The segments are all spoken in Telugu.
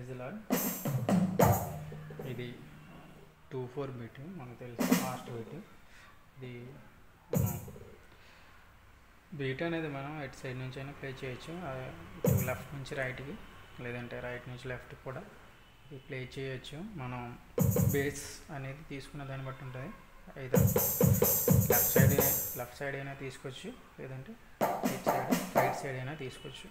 Praise lord. ఇది 2/4 బీట్, మనకు తెలుసు ఫాస్ట్ బీట్. ఇది బీట్ అనేది మనం ఎటు సైడ్ నుంచి అయినా ప్లే చేయొచ్చు. ఇటు లెఫ్ట్ నుంచి రైట్కి, లేదంటే రైట్ నుంచి లెఫ్ట్ కూడా ప్లే చేయొచ్చు. మనం బేస్ అనేది తీసుకున్న దాన్ని బట్టి ఉంటుంది. అయితే లెఫ్ట్ సైడ్ అయినా తీసుకోవచ్చు, లేదంటే రైట్ సైడ్ అయినా తీసుకోవచ్చు.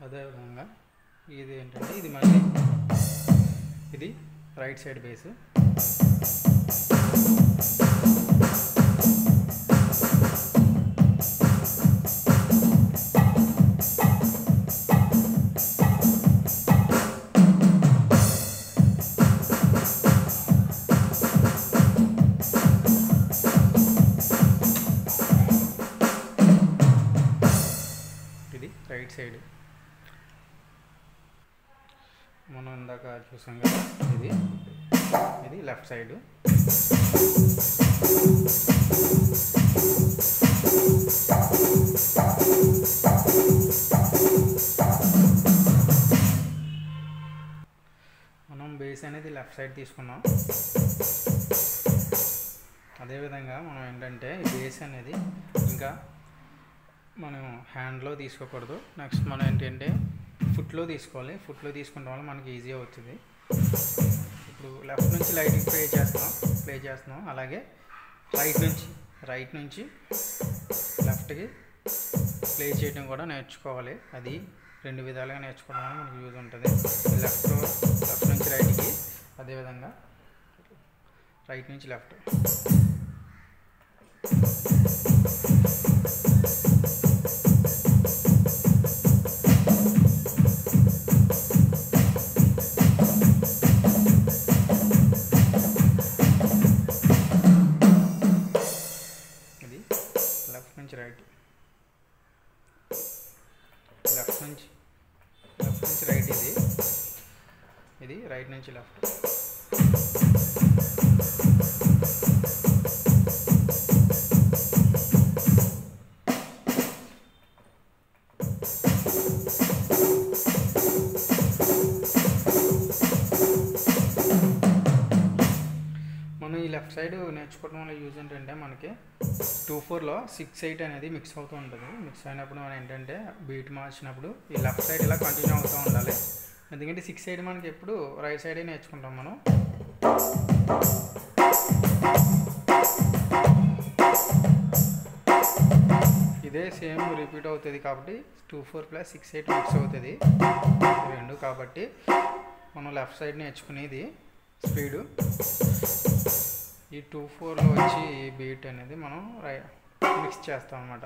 అదేవిధంగా ఇది ఏంటంటే ఇది మళ్ళీ ఇది రైట్ సైడ్ బేస్. ఇది రైట్ సైడ్. మనం ఇందాక చూసాం కదా, ఇది లెఫ్ట్ సైడ్. మనం బేస్ అనేది లెఫ్ట్ సైడ్ తీసుకున్నాం. అదేవిధంగా మనం ఏంటంటే బేస్ అనేది ఇంకా మనం హ్యాండ్లో తీసుకోకూడదు. నెక్స్ట్ మనం ఏంటంటే ఫుట్లో తీసుకోవాలి. ఫుట్లో తీసుకుంటాం వల్ల మనకి ఈజీ అవుతుంది. ఇప్పుడు లెఫ్ట్ నుంచి లైట్కి ప్లే చేస్తున్నాం. అలాగే రైట్ నుంచి లెఫ్ట్కి ప్లే చేయడం కూడా నేర్చుకోవాలి. అది రెండు విధాలుగా నేర్చుకోవడం వల్ల మనకు యూజ్ ఉంటుంది. లెఫ్ట్ నుంచి రైట్కి, అదేవిధంగా రైట్ నుంచి లెఫ్ట్. లెఫ్ట్ నుంచి రైట్, లెఫ్ట్ నుంచి రైట్. ఇది రైట్ నుంచి లెఫ్ట్. మనం ఈ లెఫ్ట్ సైడ్ నేర్చుకోవడం వల్ల యూజ్ ఏంటంటే మనకి 2/4లో 6/8 అనేది మిక్స్ అవుతూ ఉంటుంది. మిక్స్ అయినప్పుడు మనం ఏంటంటే బీట్ మార్చినప్పుడు ఈ లెఫ్ట్ సైడ్ ఇలా కంటిన్యూ అవుతూ ఉండాలి. ఎందుకంటే 6/8 మనకి ఎప్పుడు రైట్ సైడే నేర్చుకుంటాం మనం. ఇదే సేమ్ రిపీట్ అవుతుంది కాబట్టి 2/4 + 6/8 మిక్స్ అవుతుంది రెండు. కాబట్టి మనం లెఫ్ట్ సైడ్ నేర్చుకునేది స్పీడు. ఈ 2/4లో వచ్చి బీట్ అనేది మనం మిక్స్ చేస్తాం అన్నమాట.